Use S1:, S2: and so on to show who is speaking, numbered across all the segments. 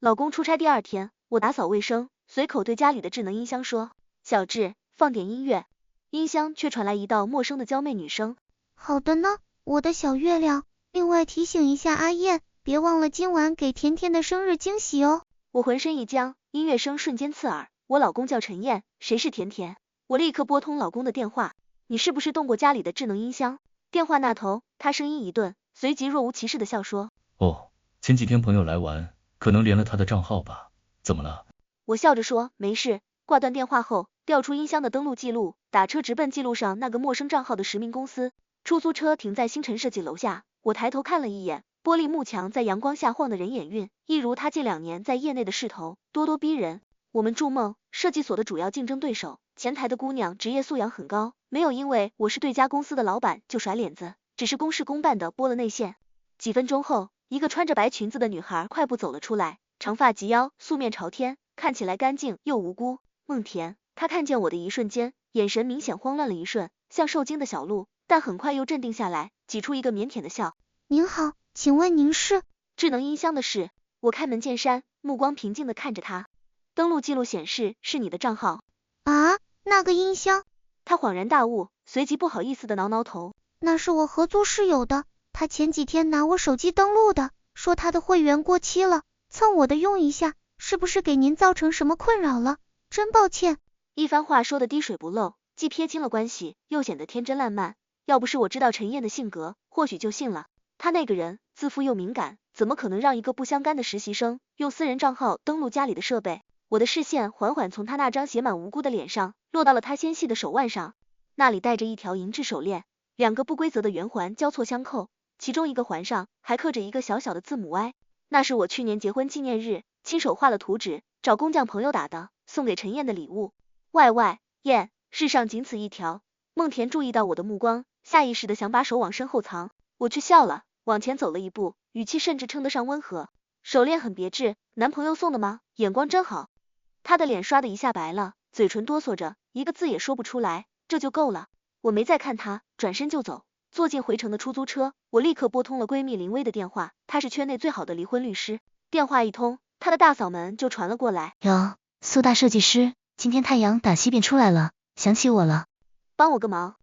S1: 老公出差第二天，我打扫卫生，随口对家里的智能音箱说：“小智，放点音乐。”音箱却传来一道陌生的娇媚女声：“
S2: 好的呢，我的小月亮。另外提醒一下阿燕，别忘了今晚给甜甜的生日惊喜哦。”
S1: 我浑身一僵，音乐声瞬间刺耳。我老公叫陈燕，谁是甜甜？我立刻拨通老公的电话：“你是不是动过家里的智能音箱？”电话那头，他声音一顿，随即若无其事的笑说：“
S3: 哦，前几天朋友来玩，可能连了他的账号吧，怎么了？”
S1: 我笑着说：“没事。”挂断电话后，调出音箱的登录记录，打车直奔记录上那个陌生账号的实名公司。出租车停在星辰设计楼下，我抬头看了一眼，玻璃幕墙在阳光下晃得人眼晕，一如他近2年在业内的势头，咄咄逼人。我们筑梦设计所的主要竞争对手，前台的姑娘职业素养很高，没有因为我是对家公司的老板就甩脸子，只是公事公办的拨了内线。几分钟后，一个穿着白裙子的女孩快步走了出来，长发及腰，素面朝天，看起来干净又无辜。梦田，她看见我的一瞬间，眼神明显慌乱了一瞬，像受惊的小鹿，但很快又镇定下来，挤出一个腼腆的笑：“
S2: 您好，请问您是？”
S1: 智能音箱的事。我开门见山，目光平静的看着他。登录记录显示是你的账号。
S2: 啊，那个音箱？
S1: 他恍然大悟，随即不好意思的挠挠头。
S2: 那是我合租室友的，他前几天拿我手机登录的，说他的会员过期了，蹭我的用一下，是不是给您造成什么困扰了？真抱歉。
S1: 一番话说的滴水不漏，既撇清了关系，又显得天真烂漫。要不是我知道陈燕的性格，或许就信了。他那个人自负又敏感，怎么可能让一个不相干的实习生用私人账号登录家里的设备？我的视线缓缓从他那张写满无辜的脸上落到了他纤细的手腕上，那里戴着一条银质手链，2个不规则的圆环交错相扣，其中一个环上还刻着一个小小的字母 Y， 那是我去年结婚纪念日亲手画了图纸，找工匠朋友打的，送给陈燕的礼物。YY 燕，世上仅此一条。梦田注意到我的目光，下意识的想把手往身后藏，我却笑了，往前走了一步，语气甚至称得上温和：“手链很别致，男朋友送的吗？眼光真好。”他的脸刷的一下白了，嘴唇哆嗦着，一个字也说不出来，这就够了。我没再看他，转身就走。坐进回程的出租车，我立刻拨通了闺蜜林薇的电话，她是圈内最好的离婚律师。电话一通，她的大嗓门就传了过来：“
S4: 哟，苏大设计师，今天太阳打西边出来了，想起我了。
S1: 帮我个忙。”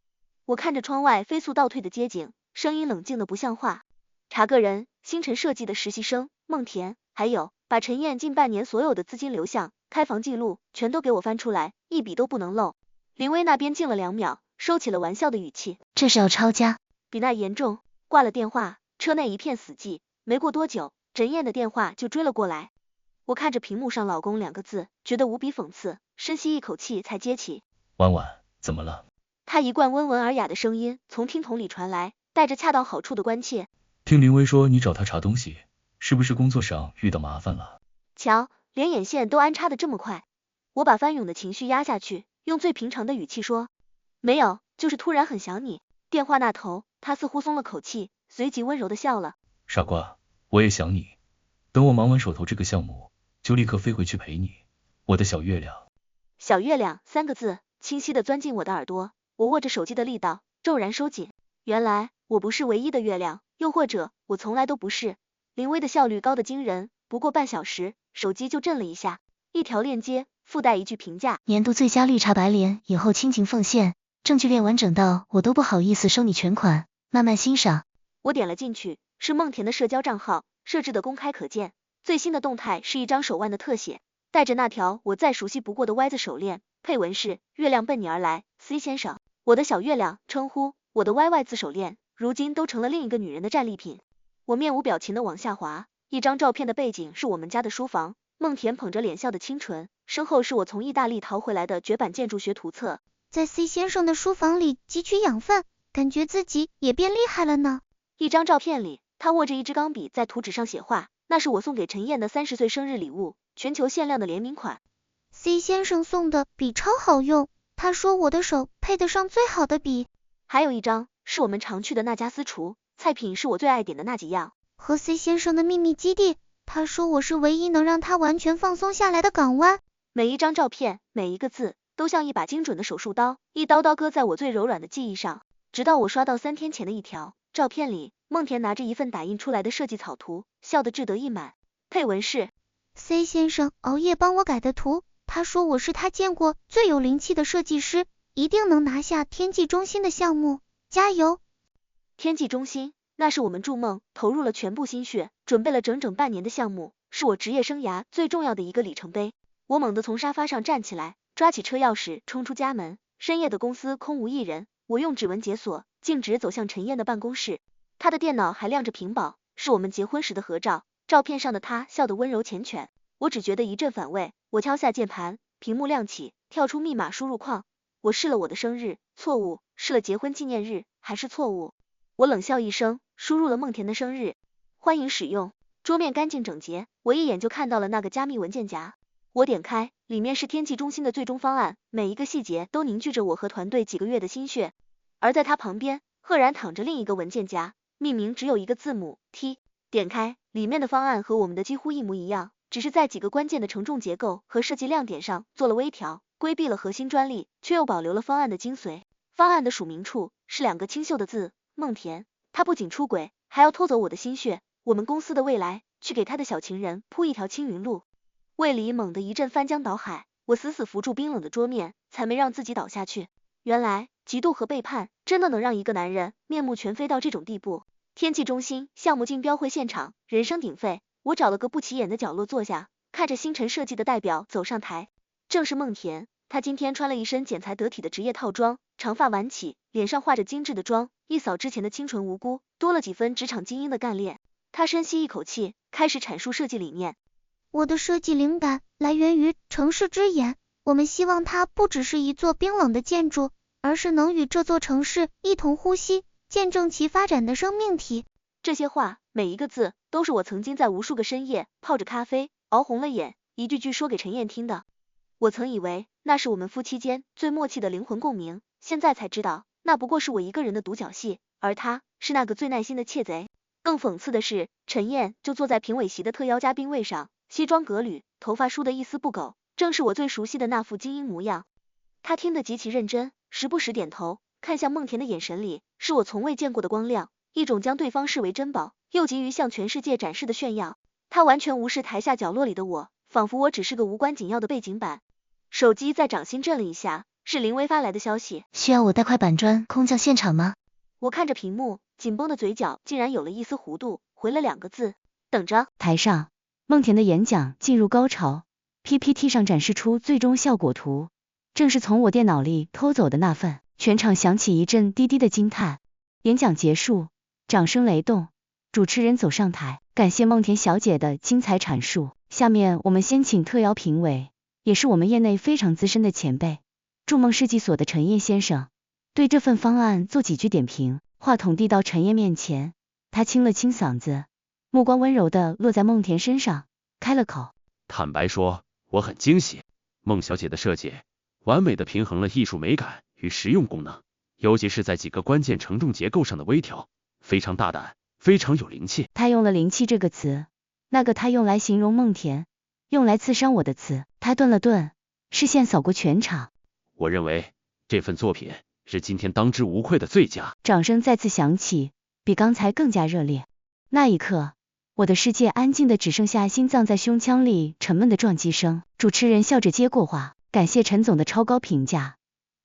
S1: 我看着窗外飞速倒退的街景，声音冷静的不像话：“查个人，星辰设计的实习生梦田，还有把陈燕近半年所有的资金流向、开房记录全都给我翻出来，一笔都不能漏。”林薇那边静了2秒，收起了玩笑的语气：“
S4: 这是要抄家？
S1: 比那严重。”挂了电话，车内一片死寂。没过多久，陈燕的电话就追了过来。我看着屏幕上老公2个字，觉得无比讽刺，深吸一口气才接起：“
S3: 婉婉，怎么了？”
S1: 他一贯温文尔雅的声音从听筒里传来，带着恰到好处的关切：“
S3: 听林薇说你找她查东西，是不是工作上遇到麻烦了？”
S1: 瞧，连眼线都安插的这么快。我把翻涌的情绪压下去，用最平常的语气说：“没有，就是突然很想你。”电话那头，他似乎松了口气，随即温柔的笑了：“
S3: 傻瓜，我也想你。等我忙完手头这个项目，就立刻飞回去陪你，我的小月亮。”
S1: 小月亮3个字清晰的钻进我的耳朵，我握着手机的力道骤然收紧。原来我不是唯一的月亮，又或者我从来都不是。林薇的效率高得惊人，不过半小时，手机就震了一下，一条链接附带一句评价：
S4: 年度最佳绿茶白莲，以后倾情奉献，证据链完整到我都不好意思收你全款，慢慢欣赏。
S1: 我点了进去，是梦田的社交账号，设置的公开可见。最新的动态是一张手腕的特写，带着那条我再熟悉不过的 Y 字手链，配文是：月亮奔你而来 ，C 先生。我的小月亮称呼我的 YY 字手链，如今都成了另一个女人的战利品。我面无表情的往下滑，一张照片的背景是我们家的书房，梦田捧着脸笑的清纯，身后是我从意大利淘回来的绝版建筑学图册。
S2: 在 C 先生的书房里汲取养分，感觉自己也变厉害了呢。
S1: 一张照片里，他握着一支钢笔在图纸上写画，那是我送给陈燕的30岁生日礼物，全球限量的联名款。
S2: C 先生送的笔超好用，他说我的手配得上最好的笔。
S1: 还有一张是我们常去的那家私厨，菜品是我最爱点的那几样。
S2: 和 C 先生的秘密基地，他说我是唯一能让他完全放松下来的港湾。
S1: 每一张照片，每一个字，都像一把精准的手术刀，一刀刀割在我最柔软的记忆上。直到我刷到3天前的一条照片里，梦田拿着一份打印出来的设计草图，笑得志得意满。配文是
S2: C 先生熬夜帮我改的图，他说我是他见过最有灵气的设计师，一定能拿下天际中心的项目，加油！
S1: 天际中心，那是我们筑梦投入了全部心血，准备了整整半年的项目，是我职业生涯最重要的一个里程碑。我猛地从沙发上站起来，抓起车钥匙冲出家门。深夜的公司空无一人，我用指纹解锁，径直走向陈燕的办公室。他的电脑还亮着屏保，是我们结婚时的合照，照片上的他笑得温柔缱绻。我只觉得一阵反胃，我敲下键盘，屏幕亮起，跳出密码输入框。我试了我的生日，错误；试了结婚纪念日，还是错误。我冷笑一声，输入了梦田的生日。欢迎使用。桌面干净整洁，我一眼就看到了那个加密文件夹。我点开，里面是天际中心的最终方案，每一个细节都凝聚着我和团队几个月的心血。而在它旁边，赫然躺着另一个文件夹，命名只有一个字母 T。点开，里面的方案和我们的几乎一模一样，只是在几个关键的承重结构和设计亮点上做了微调，规避了核心专利，却又保留了方案的精髓。方案的署名处是2个清秀的字，梦田。他不仅出轨，还要偷走我的心血，我们公司的未来，去给他的小情人铺一条青云路。胃里猛地一阵翻江倒海，我死死扶住冰冷的桌面，才没让自己倒下去。原来，嫉妒和背叛真的能让一个男人面目全非到这种地步。天际中心项目竞标会现场，人声鼎沸，我找了个不起眼的角落坐下，看着星辰设计的代表走上台。正是梦田，他今天穿了一身剪裁得体的职业套装，长发挽起，脸上化着精致的妆，一扫之前的清纯无辜，多了几分职场精英的干练。他深吸一口气，开始阐述设计理念。
S2: 我的设计灵感来源于城市之眼，我们希望它不只是一座冰冷的建筑，而是能与这座城市一同呼吸，见证其发展的生命体。
S1: 这些话，每一个字，都是我曾经在无数个深夜，泡着咖啡，熬红了眼，一句句说给陈燕听的。我曾以为，那是我们夫妻间最默契的灵魂共鸣，现在才知道，那不过是我一个人的独角戏，而他，是那个最耐心的窃贼。更讽刺的是，陈燕就坐在评委席的特邀嘉宾位上，西装革履，头发梳得一丝不苟，正是我最熟悉的那副精英模样。他听得极其认真，时不时点头，看向梦田的眼神里，是我从未见过的光亮，一种将对方视为珍宝，又急于向全世界展示的炫耀。他完全无视台下角落里的我，仿佛我只是个无关紧要的背景板。手机在掌心震了一下，是林薇发来的消息。
S4: 需要我带块板砖空降现场吗？
S1: 我看着屏幕，紧绷的嘴角竟然有了一丝弧度，回了2个字，等着。
S5: 台上，梦田的演讲进入高潮， PPT 上展示出最终效果图，正是从我电脑里偷走的那份。全场响起一阵低低的惊叹。演讲结束，掌声雷动，主持人走上台，感谢梦田小姐的精彩阐述。下面我们先请特邀评委，也是我们业内非常资深的前辈，筑梦设计所的陈烨先生，对这份方案做几句点评。话筒递到陈烨面前，他清了清嗓子，目光温柔的落在梦田身上，开了口。
S6: 坦白说，我很惊喜，孟小姐的设计完美的平衡了艺术美感与实用功能，尤其是在几个关键承重结构上的微调，非常大胆，非常有灵气。
S5: 他用了灵气这个词，那个他用来形容梦田，用来刺伤我的词。他顿了顿，视线扫过全场。
S6: 我认为这份作品是今天当之无愧的最佳。
S5: 掌声再次响起，比刚才更加热烈。那一刻，我的世界安静的只剩下心脏在胸腔里沉闷的撞击声。主持人笑着接过话，感谢陈总的超高评价，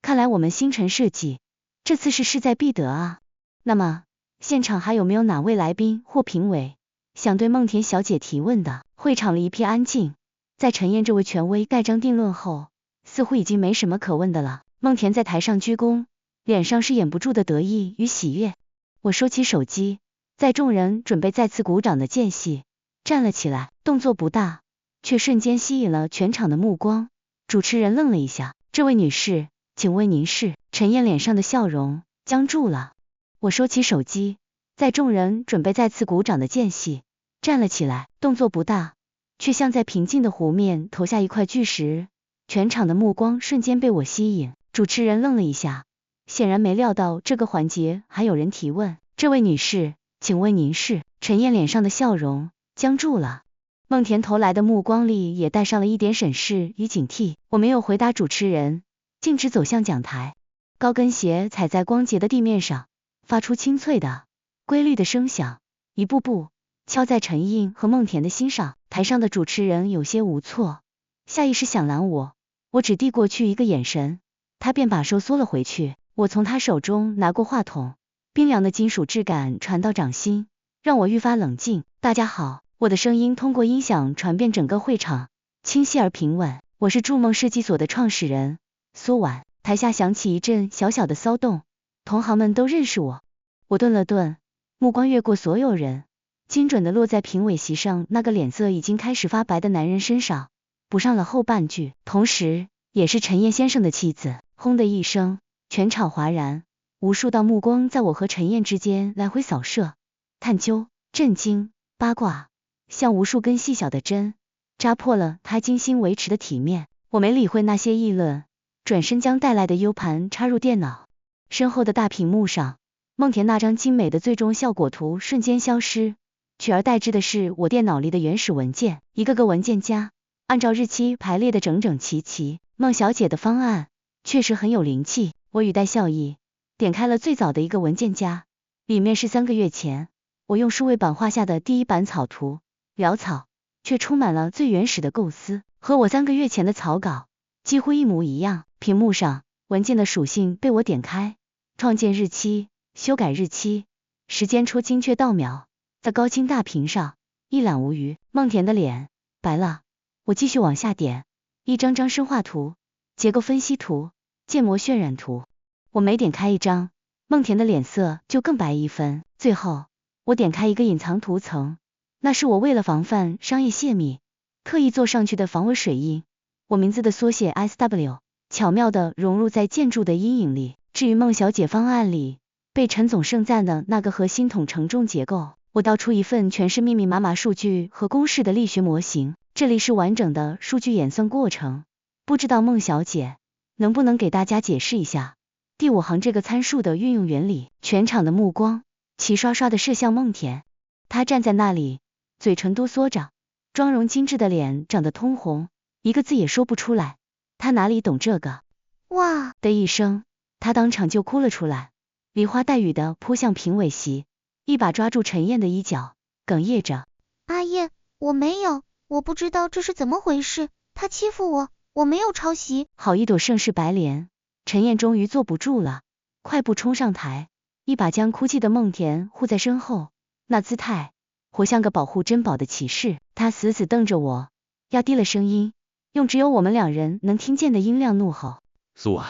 S5: 看来我们星辰设计这次是势在必得啊。那么现场还有没有哪位来宾或评委想对梦田小姐提问的？会场里一片安静，在陈燕这位权威盖章定论后，似乎已经没什么可问的了。梦田在台上鞠躬，脸上是掩不住的得意与喜悦。我收起手机，在众人准备再次鼓掌的间隙站了起来，动作不大，却瞬间吸引了全场的目光。主持人愣了一下，这位女士，请问您是？陈燕脸上的笑容僵住了。我收起手机，在众人准备再次鼓掌的间隙站了起来，动作不大，却像在平静的湖面投下一块巨石。全场的目光瞬间被我吸引。主持人愣了一下，显然没料到这个环节还有人提问。这位女士，请问您是？陈燕脸上的笑容僵住了，梦田投来的目光里也带上了一点审视与警惕。我没有回答主持人，径直走向讲台，高跟鞋踩在光洁的地面上，发出清脆的规律的声响，一步步敲在陈燕和梦田的心上。台上的主持人有些无措，下意识想拦我，我只递过去一个眼神，他便把手缩了回去。我从他手中拿过话筒，冰凉的金属质感传到掌心，让我愈发冷静。大家好，我的声音通过音响传遍整个会场，清晰而平稳。我是筑梦设计所的创始人苏婉。台下响起一阵小小的骚动，同行们都认识我。我顿了顿，目光越过所有人，精准的落在评委席上那个脸色已经开始发白的男人身上，补上了后半句，同时也是陈烨先生的妻子。轰的一声，全场哗然，无数道目光在我和陈烨之间来回扫射，探究、震惊、八卦，像无数根细小的针，扎破了他精心维持的体面。我没理会那些议论，转身将带来的 U 盘插入电脑。身后的大屏幕上，梦田那张精美的最终效果图瞬间消失，取而代之的是我电脑里的原始文件，一个个文件夹按照日期排列的整整齐齐。孟小姐的方案确实很有灵气，我语带笑意，点开了最早的一个文件夹，里面是3个月前我用数位板画下的第一版草图，潦草却充满了最原始的构思，和我3个月前的草稿几乎一模一样。屏幕上文件的属性被我点开，创建日期，修改日期，时间戳精确到秒，在高清大屏上一览无余。梦田的脸白了，我继续往下点，一张张深化图、结构分析图、建模渲染图，我每点开一张，梦田的脸色就更白一分。最后我点开一个隐藏图层，那是我为了防范商业泄密特意做上去的防伪水印，我名字的缩写 SW 巧妙地融入在建筑的阴影里。至于孟小姐方案里被陈总盛赞的那个核心统承重结构，我倒出一份全是密密麻麻数据和公式的力学模型，这里是完整的数据演算过程，不知道孟小姐能不能给大家解释一下第5行这个参数的运用原理。全场的目光齐刷刷地射向孟田，他站在那里，嘴唇哆嗦着，妆容精致的脸长得通红，一个字也说不出来，他哪里懂这个？
S2: 哇
S5: 的一声，他当场就哭了出来，梨花带雨的扑向评委席，一把抓住陈烨的衣角，哽咽着：
S2: 阿叶，我没有，我不知道这是怎么回事，他欺负我，我没有抄袭。
S5: 好一朵盛世白莲。陈烨终于坐不住了，快步冲上台，一把将哭泣的梦田护在身后，那姿态活像个保护珍宝的骑士。他死死瞪着我，压低了声音，用只有我们2人能听见的音量怒吼：
S6: 苏婉，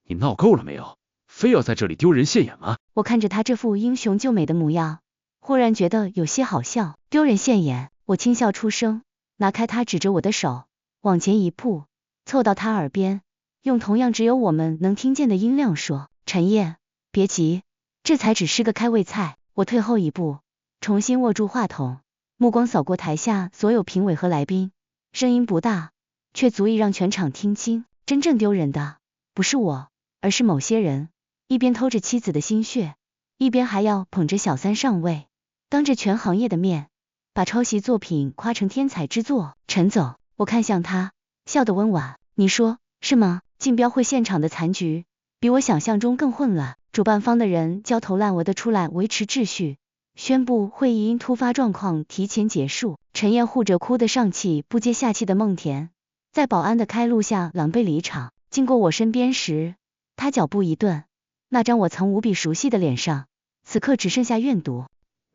S6: 你闹够了没有？非要在这里丢人现眼吗？
S5: 我看着他这副英雄救美的模样，忽然觉得有些好笑。丢人现眼？我轻笑出声，拿开他指着我的手，往前一步，凑到他耳边，用同样只有我们能听见的音量说：陈烨，别急，这才只是个开胃菜。我退后一步，重新握住话筒，目光扫过台下所有评委和来宾，声音不大，却足以让全场听清。真正丢人的不是我，而是某些人一边偷着妻子的心血，一边还要捧着小三上位，当着全行业的面把抄袭作品夸成天才之作。陈总，我看向他，笑得温婉，你说是吗？竞标会现场的残局比我想象中更混乱，主办方的人焦头烂额的出来维持秩序，宣布会议因突发状况提前结束。陈烨护着哭得上气不接下气的梦田，在保安的开路下狼狈离场。经过我身边时，他脚步一顿，那张我曾无比熟悉的脸上此刻只剩下怨毒。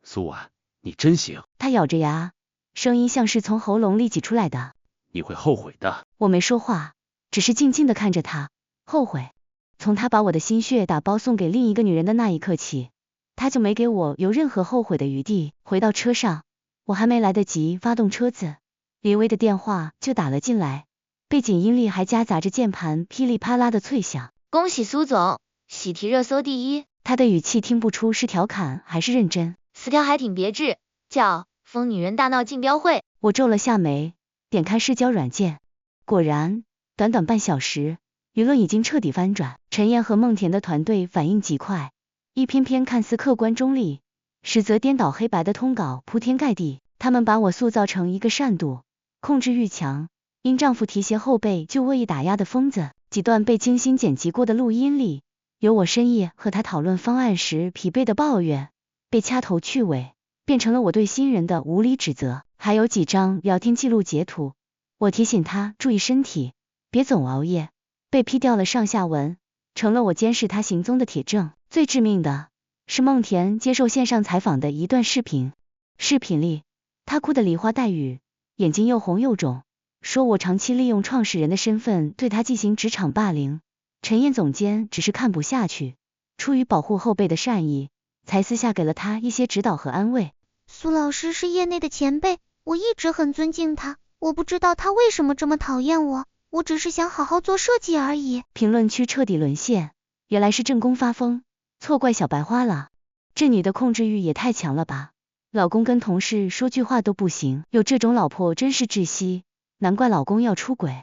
S6: 苏婉，你真行。
S5: 他咬着牙，声音像是从喉咙里挤出来的。
S6: 你会后悔的。
S5: 我没说话，只是静静地看着他。后悔？从他把我的心血打包送给另一个女人的那一刻起，他就没给我有任何后悔的余地。回到车上，我还没来得及发动车子，李薇的电话就打了进来，背景音里还夹杂着键盘噼里啪啦的脆响。
S1: 恭喜苏总，喜提热搜第1。
S5: 他的语气听不出是调侃还是认真。
S1: 词条还挺别致，叫疯女人大闹竞标会。
S5: 我皱了下眉，点开视交软件，果然短短半小时，舆论已经彻底翻转。陈烨和孟田的团队反应极快，一篇篇看似客观中立，实则颠倒黑白的通稿铺天盖地。他们把我塑造成一个善妒、控制欲强、因丈夫提携后辈就恶意打压的疯子。几段被精心剪辑过的录音里，有我深夜和他讨论方案时疲惫的抱怨，被掐头去尾，变成了我对新人的无理指责。还有几张聊天记录截图。我提醒他注意身体，别总熬夜，被 P 掉了上下文，成了我监视他行踪的铁证。最致命的是梦田接受线上采访的一段视频，视频里他哭得梨花带雨，眼睛又红又肿，说我长期利用创始人的身份对他进行职场霸凌。陈燕总监只是看不下去，出于保护后辈的善意，才私下给了他一些指导和安慰。
S2: 苏老师是业内的前辈，我一直很尊敬他，我不知道他为什么这么讨厌我，我只是想好好做设计而已。
S5: 评论区彻底沦陷，原来是正宫发疯，错怪小白花了。这女的控制欲也太强了吧，老公跟同事说句话都不行，有这种老婆真是窒息，难怪老公要出轨。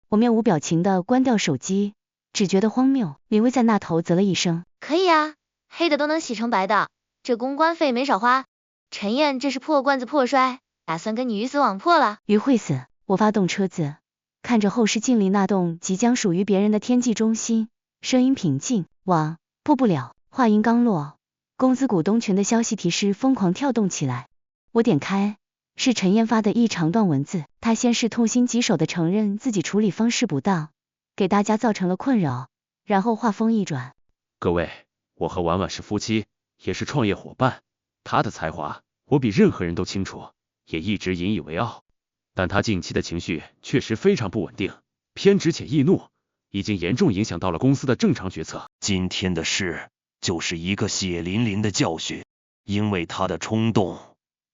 S5: 我面无表情的关掉手机，只觉得荒谬。林薇在那头啧了一声，
S1: 可以啊，黑的都能洗成白的，这公关费没少花。陈燕这是破罐子破摔，打算跟你鱼死网破了。
S5: 鱼会死。我发动车子，看着后视镜里那栋即将属于别人的天际中心，声音平静，网破不了。话音刚落，公司股东群的消息提示疯狂跳动起来。我点开，是陈燕发的一长段文字，她先是痛心疾首的承认自己处理方式不当，给大家造成了困扰，然后话锋一转，
S6: 各位，我和婉婉是夫妻，也是创业伙伴，她的才华我比任何人都清楚，也一直引以为傲，但她近期的情绪确实非常不稳定，偏执且易怒，已经严重影响到了公司的正常决策。
S7: 今天的事就是一个血淋淋的教训，因为他的冲动，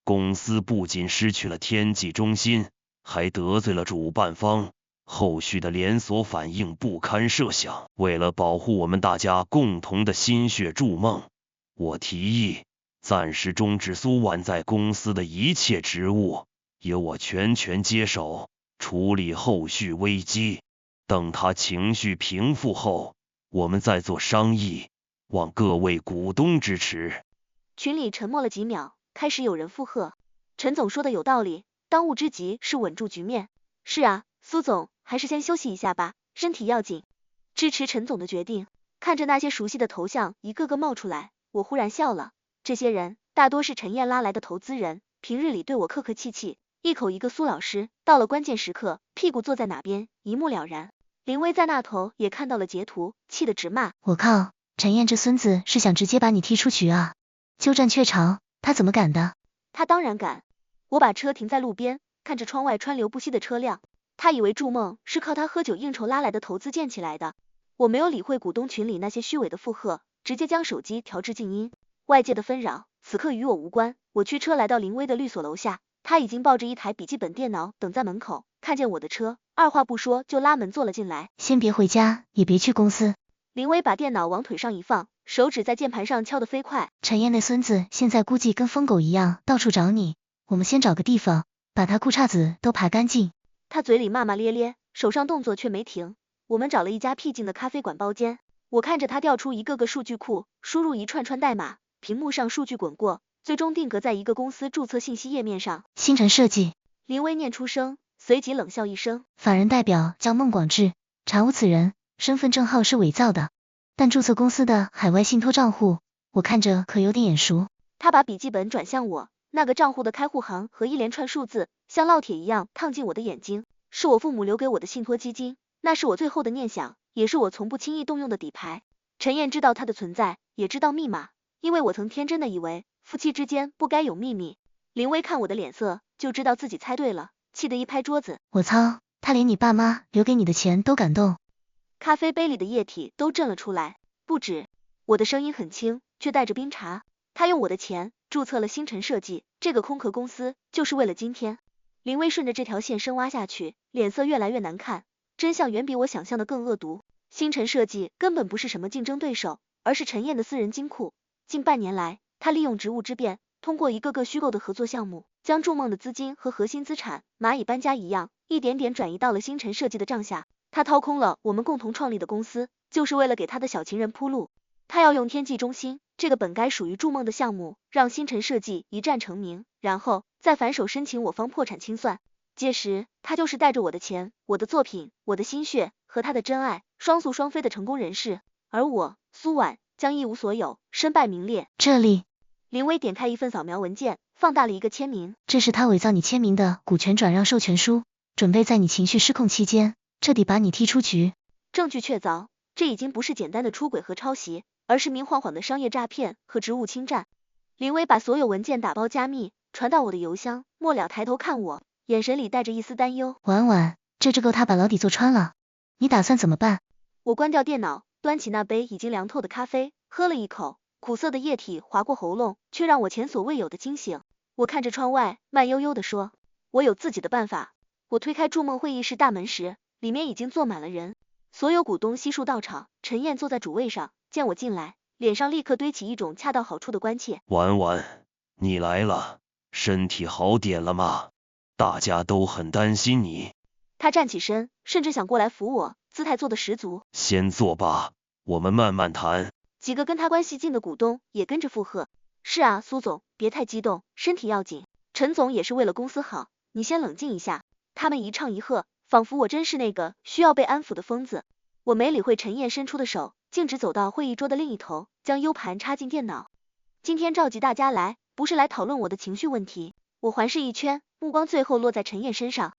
S7: 公司不仅失去了天际中心，还得罪了主办方，后续的连锁反应不堪设想。为了保护我们大家共同的心血筑梦，我提议暂时终止苏婉在公司的一切职务，由我全权接手处理后续危机，等他情绪平复后，我们再做商议，望各位股东支持。
S1: 群里沉默了几秒，开始有人附和。陈总说的有道理，当务之急是稳住局面。是啊，苏总，还是先休息一下吧，身体要紧。支持陈总的决定。看着那些熟悉的头像一个个冒出来，我忽然笑了。这些人大多是陈燕拉来的投资人，平日里对我客客气气，一口一个苏老师，到了关键时刻，屁股坐在哪边，一目了然。林薇在那头也看到了截图，气得直骂：
S4: 我靠，陈燕这孙子是想直接把你踢出局啊！鸠占鹊巢，他怎么敢的？
S1: 他当然敢。我把车停在路边，看着窗外川流不息的车辆。他以为筑梦是靠他喝酒应酬拉来的投资建起来的。我没有理会股东群里那些虚伪的附和，直接将手机调至静音。外界的纷扰此刻与我无关。我驱车来到林薇的律所楼下，他已经抱着一台笔记本电脑等在门口，看见我的车，二话不说就拉门坐了进来。
S4: 先别回家，也别去公司。
S1: 林薇把电脑往腿上一放，手指在键盘上敲得飞快。
S4: 陈燕那孙子现在估计跟疯狗一样到处找你，我们先找个地方把他裤衩子都扒干净。
S1: 他嘴里骂骂咧咧，手上动作却没停。我们找了一家僻静的咖啡馆包间，我看着他调出一个个数据库，输入一串串代码，屏幕上数据滚过，最终定格在一个公司注册信息页面上。
S4: 星辰设计。
S1: 林薇念出声，随即冷笑一声。
S4: 法人代表叫孟广志，查无此人，身份证号是伪造的，但注册公司的海外信托账户，我看着可有点眼熟。
S1: 他把笔记本转向我，那个账户的开户行和一连串数字像烙铁一样烫进我的眼睛，是我父母留给我的信托基金，那是我最后的念想，也是我从不轻易动用的底牌。陈燕知道它的存在，也知道密码，因为我曾天真的以为夫妻之间不该有秘密。林薇看我的脸色，就知道自己猜对了，气得一拍桌子。
S4: 我操，他连你爸妈留给你的钱都敢动。
S1: 咖啡杯里的液体都震了出来。不止，我的声音很轻，却带着冰茶。他用我的钱注册了星辰设计，这个空壳公司就是为了今天。林薇顺着这条线深挖下去，脸色越来越难看，真相远比我想象的更恶毒。星辰设计根本不是什么竞争对手，而是陈燕的私人金库。近半年来，他利用职务之便，通过一个个虚构的合作项目，将筑梦的资金和核心资产蚂蚁搬家一样，一点点转移到了星辰设计的账下。他掏空了我们共同创立的公司，就是为了给他的小情人铺路。他要用天际中心这个本该属于筑梦的项目，让星辰设计一战成名，然后再反手申请我方破产清算。届时，他就是带着我的钱、我的作品、我的心血和他的真爱，双宿双飞的成功人士，而我苏婉将一无所有，身败名裂。
S4: 这里
S1: 林威点开一份扫描文件，放大了一个签名。
S4: 这是他伪造你签名的股权转让授权书，准备在你情绪失控期间，彻底把你踢出局。
S1: 证据确凿，这已经不是简单的出轨和抄袭，而是明晃晃的商业诈骗和职务侵占。林威把所有文件打包加密，传到我的邮箱，末了抬头看我，眼神里带着一丝担忧。
S4: 婉婉，这够他把牢底坐穿了，你打算怎么办？
S1: 我关掉电脑，端起那杯已经凉透的咖啡，喝了一口，苦涩的液体划过喉咙，却让我前所未有的惊醒。我看着窗外，慢悠悠地说，我有自己的办法。我推开筑梦会议室大门时，里面已经坐满了人，所有股东悉数到场。陈燕坐在主位上，见我进来，脸上立刻堆起一种恰到好处的关切。
S7: 婉婉，你来了，身体好点了吗？大家都很担心你。
S1: 他站起身，甚至想过来扶我，姿态做得十足。
S7: 先坐吧，我们慢慢谈。
S1: 几个跟他关系近的股东也跟着附和。是啊，苏总，别太激动，身体要紧。陈总也是为了公司好，你先冷静一下。他们一唱一和，仿佛我真是那个需要被安抚的疯子。我没理会陈燕伸出的手，径直走到会议桌的另一头，将 U 盘插进电脑。今天召集大家来，不是来讨论我的情绪问题。我环视一圈，目光最后落在陈燕身上，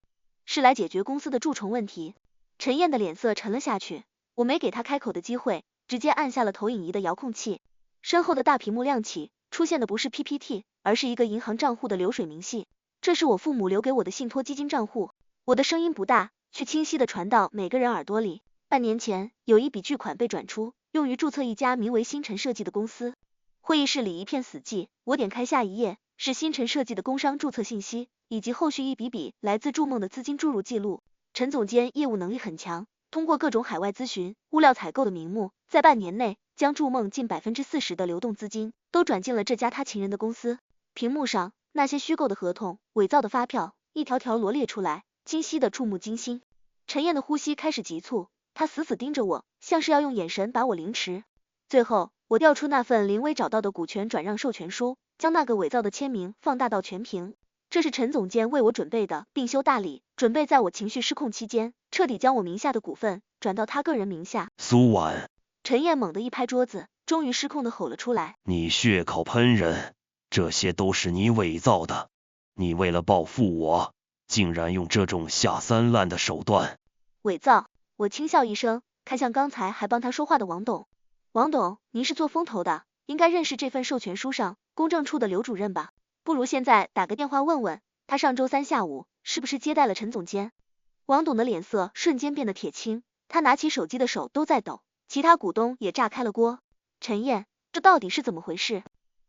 S1: 是来解决公司的蛀虫问题。陈燕的脸色沉了下去，我没给她开口的机会，直接按下了投影仪的遥控器。身后的大屏幕亮起，出现的不是 PPT， 而是一个银行账户的流水明细。这是我父母留给我的信托基金账户。我的声音不大，却清晰地传到每个人耳朵里。半年前，有一笔巨款被转出，用于注册一家名为星辰设计的公司。会议室里一片死寂，我点开下一页，是星辰设计的工商注册信息，以及后续一笔笔来自筑梦的资金注入记录。陈总监业务能力很强，通过各种海外咨询、物料采购的名目，在半年内将筑梦近 40% 的流动资金都转进了这家他情人的公司。屏幕上那些虚构的合同、伪造的发票，一条条罗列出来，清晰的触目惊心。陈燕的呼吸开始急促，她死死盯着我，像是要用眼神把我凌迟。最后，我调出那份林威找到的股权转让授权书，将那个伪造的签名放大到全屏。这是陈总监为我准备的病休大礼，准备在我情绪失控期间，彻底将我名下的股份转到他个人名下。
S7: 苏婉，
S1: 陈燕猛地一拍桌子，终于失控的吼了出来。
S7: 你血口喷人，这些都是你伪造的。你为了报复我，竟然用这种下三滥的手段。
S1: 伪造！我轻笑一声，看向刚才还帮他说话的王董。王董，您是做风投的，应该认识这份授权书上公证处的刘主任吧？不如现在打个电话问问，他上周三下午是不是接待了陈总监？王董的脸色瞬间变得铁青，他拿起手机的手都在抖，其他股东也炸开了锅。陈燕，这到底是怎么回事？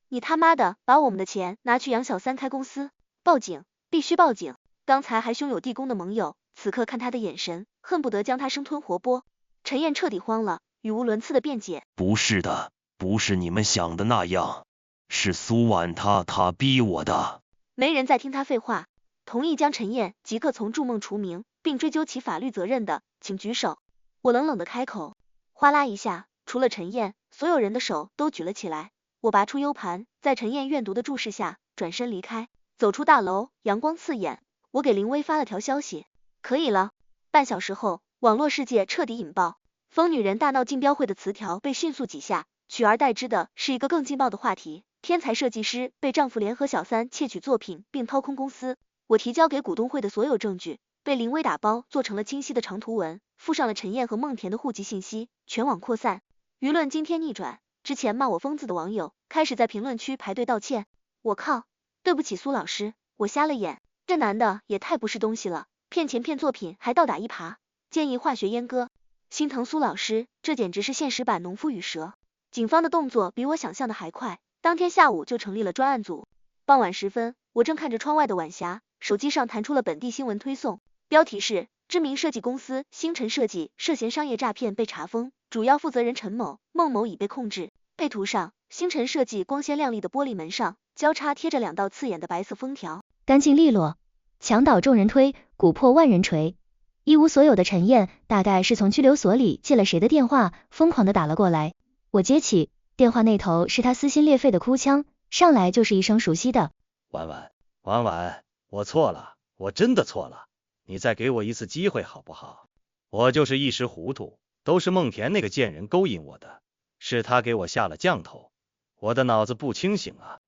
S1: 你他妈的把我们的钱拿去杨小三开公司？报警，必须报警！刚才还兄友弟恭的盟友，此刻看他的眼神，恨不得将他生吞活剥。陈燕彻底慌了，语无伦次的辩解。
S7: 不是的，不是你们想的那样，是苏婉她逼我的。
S1: 没人再听他废话，同意将陈燕即刻从筑梦除名，并追究其法律责任的，请举手。我冷冷的开口。哗啦一下，除了陈燕，所有人的手都举了起来。我拔出 U 盘，在陈燕阅读的注视下，转身离开，走出大楼，阳光刺眼。我给林威发了条消息，可以了。半小时后，网络世界彻底引爆，疯女人大闹竞标会的词条被迅速挤下，取而代之的是一个更劲爆的话题。天才设计师被丈夫联合小三窃取作品并掏空公司。我提交给股东会的所有证据被林威打包做成了清晰的长图文，附上了陈燕和孟田的户籍信息，全网扩散。舆论今天逆转，之前骂我疯子的网友开始在评论区排队道歉。我靠，对不起苏老师，我瞎了眼，这男的也太不是东西了，骗钱骗作品还倒打一耙，建议化学阉割。心疼苏老师，这简直是现实版农夫与蛇。警方的动作比我想象的还快，当天下午就成立了专案组。傍晚时分，我正看着窗外的晚霞，手机上弹出了本地新闻推送，标题是知名设计公司星辰设计涉嫌商业诈骗被查封，主要负责人陈某、孟某已被控制。配图上，星辰设计光鲜亮丽的玻璃门上交叉贴着2道刺眼的白色封条，
S5: 干净利落，墙倒众人推，鼓破万人锤。一无所有的陈燕大概是从拘留所里借了谁的电话，疯狂的打了过来。我接起电话，那头是他撕心裂肺的哭腔，上来就是一声熟悉的
S8: 婉婉，婉婉，我错了，我真的错了，你再给我一次机会好不好？我就是一时糊涂，都是孟田那个贱人勾引我的，是他给我下了降头，我的脑子不清醒啊。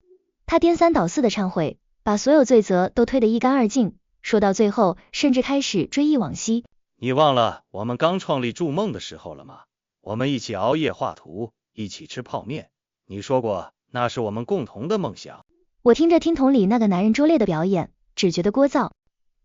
S5: 他颠三倒四的忏悔，把所有罪责都推得一干二净，说到最后甚至开始追忆往昔。
S8: 你忘了我们刚创立筑梦的时候了吗？我们一起熬夜画图，一起吃泡面，你说过那是我们共同的梦想。
S5: 我听着听筒里那个男人拙劣的表演，只觉得聒噪。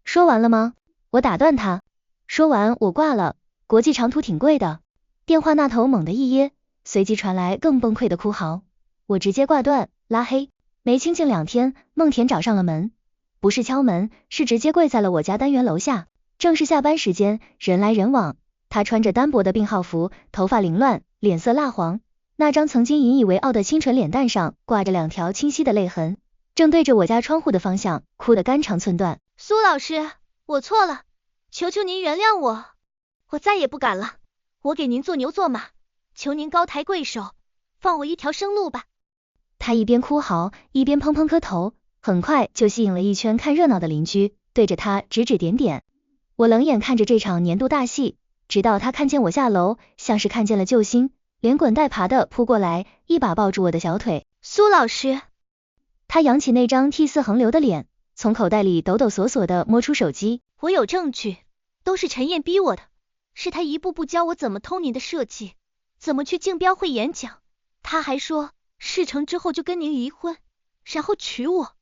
S5: 说完了吗？我打断他。说完我挂了，国际长途挺贵的。电话那头猛地一噎，随即传来更崩溃的哭嚎。我直接挂断，拉黑。没清静2天，孟田找上了门，不是敲门，是直接跪在了我家单元楼下。正是下班时间，人来人往。他穿着单薄的病号服，头发凌乱，脸色蜡黄，那张曾经引以为傲的清纯脸蛋上挂着2条清晰的泪痕，正对着我家窗户的方向哭得肝肠寸断。
S1: 苏老师，我错了，求求您原谅我，我再也不敢了，我给您做牛做马，求您高抬贵手，放我一条生路吧。
S5: 他一边哭嚎，一边砰砰磕头，很快就吸引了一圈看热闹的邻居，对着他指指点点。我冷眼看着这场年度大戏，直到他看见我下楼，像是看见了救星，连滚带爬的扑过来，一把抱住我的小腿。
S1: 苏老师，
S5: 他扬起那张涕泗横流的脸，从口袋里抖抖索索的摸出手机。
S1: 我有证据，都是陈燕逼我的，是他一步步教我怎么偷您的设计，怎么去竞标会演讲，他还说事成之后就跟您离婚，然后娶我。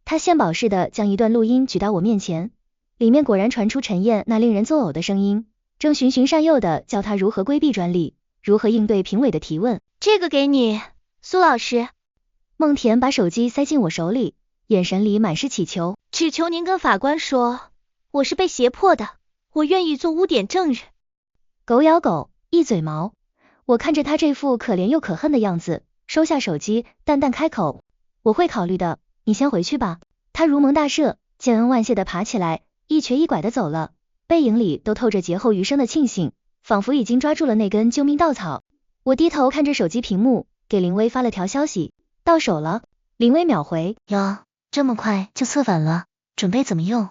S5: 他献宝似的将一段录音举到我面前，里面果然传出陈燕那令人作呕的声音，正循循善诱的教他如何规避专利，如何应对评委的提问。
S1: 这个给你，苏老师。
S5: 孟田把手机塞进我手里，眼神里满是乞求。
S1: 只求您跟法官说，我是被胁迫的，我愿意做污点证人。
S5: 狗咬狗，一嘴毛。我看着他这副可怜又可恨的样子，收下手机，淡淡开口，我会考虑的，你先回去吧。他如蒙大赦，千恩万谢的爬起来，一瘸一拐的走了，背影里都透着劫后余生的庆幸，仿佛已经抓住了那根救命稻草。我低头看着手机屏幕，给林薇发了条消息，到手了。林薇秒回，
S4: 哟，这么快就策反了，准备怎么用？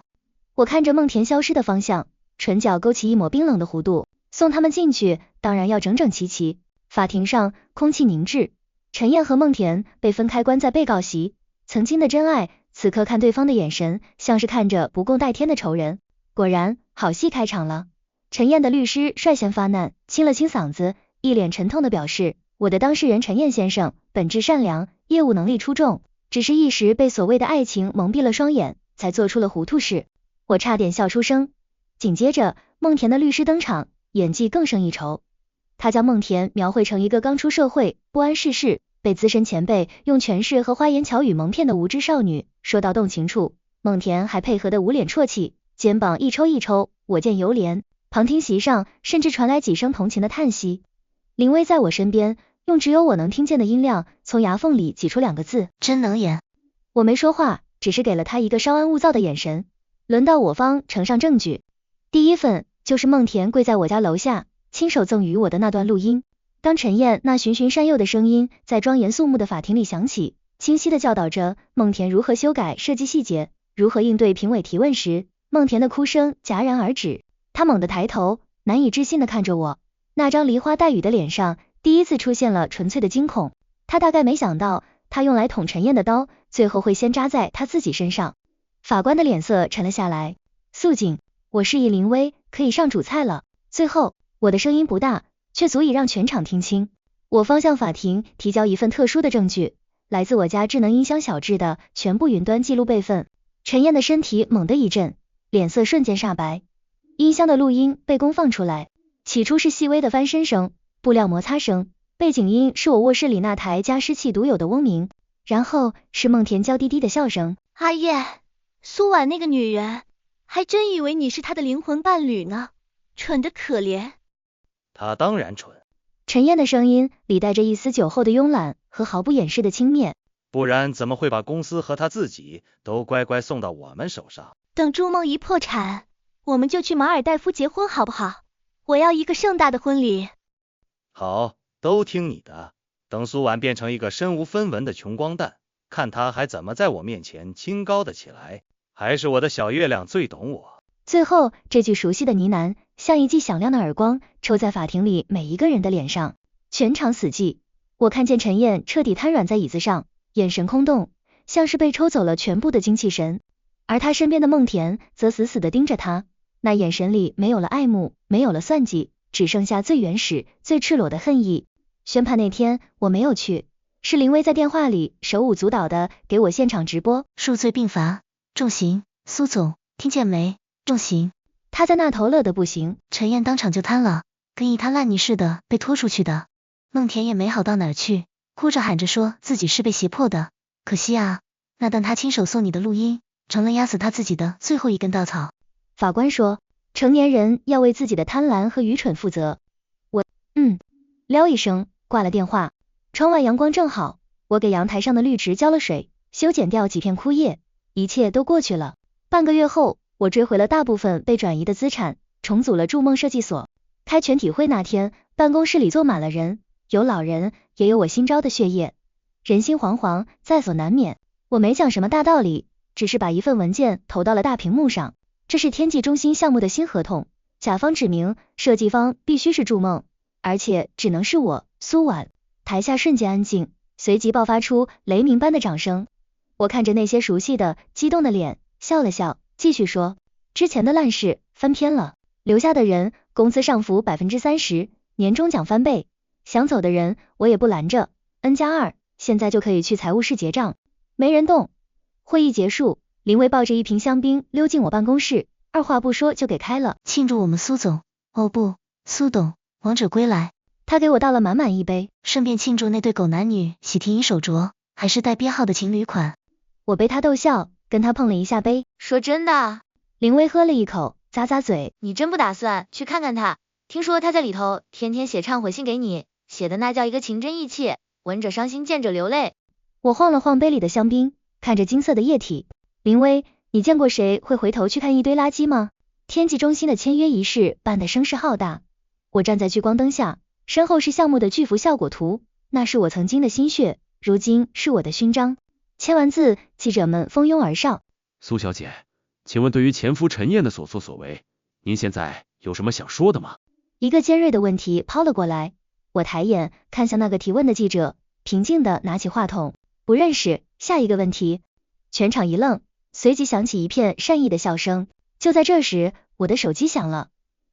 S5: 我看着孟田消失的方向，唇角勾起一抹冰冷的弧度。送他们进去，当然要整整齐齐。法庭上空气凝滞，陈燕和孟田被分开关在被告席，曾经的真爱，此刻看对方的眼神，像是看着不共戴天的仇人。果然，好戏开场了。陈燕的律师率先发难，清了清嗓子，一脸沉痛的表示，我的当事人陈燕先生本质善良，业务能力出众，只是一时被所谓的爱情蒙蔽了双眼，才做出了糊涂事。我差点笑出声。紧接着，孟田的律师登场，演技更胜一筹。他将孟田描绘成一个刚出社会、不谙世事、被资深前辈用权势和花言巧语蒙骗的无知少女，说到动情处，孟田还配合的捂脸啜泣，肩膀一抽一抽，我见犹怜。旁听席上甚至传来几声同情的叹息。林薇在我身边，用只有我能听见的音量，从牙缝里挤出2个字：
S4: 真能演。
S5: 我没说话，只是给了他一个稍安勿躁的眼神。轮到我方呈上证据，第一份就是孟田跪在我家楼下，亲手赠予我的那段录音。当陈燕那循循善诱的声音在庄严肃穆的法庭里响起，清晰的教导着孟田如何修改设计细节，如何应对评委提问时，孟田的哭声戛然而止。他猛地抬头，难以置信的看着我，那张梨花带雨的脸上第一次出现了纯粹的惊恐。他大概没想到，他用来捅陈燕的刀，最后会先扎在他自己身上。法官的脸色沉了下来。肃静，我示意林薇可以上主菜了。最后，我的声音不大，却足以让全场听清。我方向法庭提交一份特殊的证据，来自我家智能音箱小智的全部云端记录备份。陈燕的身体猛地一震，脸色瞬间煞白。音箱的录音被公放出来，起初是细微的翻身声、布料摩擦声，背景音是我卧室里那台加湿器独有的嗡鸣，然后是孟田娇滴滴的笑声。
S1: 阿燕，苏婉那个女人，还真以为你是她的灵魂伴侣呢，蠢得可怜。
S8: 她当然蠢。
S5: 陈燕的声音里带着一丝酒后的慵懒和毫不掩饰的轻蔑。
S8: 不然怎么会把公司和她自己都乖乖送到我们手上？
S1: 等筑梦一破产，我们就去马尔代夫结婚好不好？我要一个盛大的婚礼。
S8: 好，都听你的。等苏婉变成一个身无分文的穷光蛋，看她还怎么在我面前清高的起来。还是我的小月亮最懂我。
S5: 最后这句熟悉的呢喃，像一记响亮的耳光，抽在法庭里每一个人的脸上。全场死寂。我看见陈燕彻底瘫软在椅子上，眼神空洞，像是被抽走了全部的精气神，而他身边的孟田则死死地盯着他，那眼神里没有了爱慕，没有了算计，只剩下最原始、最赤裸的恨意。宣判那天我没有去，是林薇在电话里手舞足蹈的给我现场直播。
S4: 数罪并罚，重刑，苏总，听见没？重刑。
S5: 他在那头乐得不行，
S4: 陈燕当场就瘫了，跟一滩烂泥似的被拖出去的。孟田也没好到哪儿去，哭着喊着说自己是被胁迫的，可惜啊，那段他亲手送你的录音，成了压死他自己的最后一根稻草。
S5: 法官说，成年人要为自己的贪婪和愚蠢负责。撩一声挂了电话。窗外阳光正好，我给阳台上的绿植浇了水，修剪掉几片枯叶，一切都过去了。半个月后，我追回了大部分被转移的资产，重组了筑梦设计所。开全体会那天，办公室里坐满了人，有老人，也有我新招的血液。人心惶惶，在所难免。我没讲什么大道理，只是把一份文件投到了大屏幕上。这是天际中心项目的新合同，甲方指明设计方必须是筑梦，而且只能是我，苏婉。台下瞬间安静，随即爆发出雷鸣般的掌声。我看着那些熟悉的、激动的脸，笑了笑，继续说，之前的烂事翻篇了，留下的人工资上浮 30%， 年终奖翻倍，想走的人我也不拦着 ，N+2， 现在就可以去财务室结账。没人动。会议结束，林薇抱着一瓶香槟溜进我办公室，二话不说就给开了。
S4: 庆祝我们苏总，哦不，苏董王者归来。
S5: 他给我倒了满满一杯，
S4: 顺便庆祝那对狗男女喜提银手镯，还是带编号的情侣款。
S5: 我被他逗笑，跟他碰了一下杯。
S1: 说真的？
S5: 林薇喝了一口，咂咂嘴，
S1: 你真不打算去看看他？听说他在里头天天写忏悔信给你，写的那叫一个情真意切，闻者伤心，见者流泪。
S5: 我晃了晃杯里的香槟，看着金色的液体。林薇，你见过谁会回头去看一堆垃圾吗？天际中心的签约仪式办得声势浩大，我站在聚光灯下，身后是项目的巨幅效果图，那是我曾经的心血，如今是我的勋章。签完字，记者们蜂拥而上。
S6: 苏小姐，请问对于前夫陈燕的所作所为，您现在有什么想说的吗？
S5: 一个尖锐的问题抛了过来，我抬眼看向那个提问的记者，平静地拿起话筒，不认识，下一个问题。全场一愣，随即响起一片善意的笑声。就在这时，我的手机响了，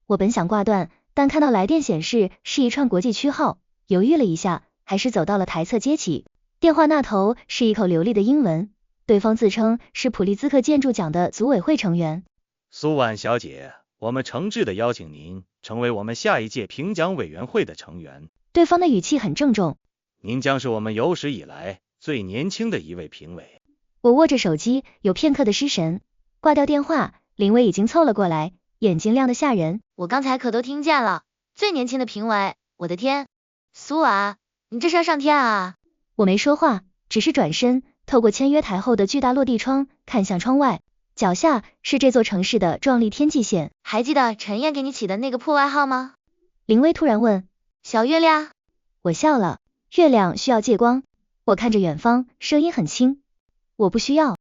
S5: 我本想挂断，但看到来电显示是一串国际区号，犹豫了一下，还是走到了台侧接起。电话那头是一口流利的英文，对方自称是普利兹克建筑奖的组委会成员。
S8: 苏婉小姐，我们诚挚的邀请您成为我们下一届评奖委员会的成员。
S5: 对方的语气很郑重。
S8: 您将是我们有史以来最年轻的一位评委。
S5: 我握着手机，有片刻的失神。挂掉电话，林薇已经凑了过来，眼睛亮得吓人。
S1: 我刚才可都听见了，最年轻的评委，我的天，苏婉，你这是要上天啊！
S5: 我没说话，只是转身，透过签约台后的巨大落地窗，看向窗外，脚下是这座城市的壮丽天际线。
S1: 还记得陈燕给你起的那个破外号吗？
S5: 林薇突然问。
S1: 小月亮。
S5: 我笑了，月亮需要借光。我看着远方，声音很轻。我不需要。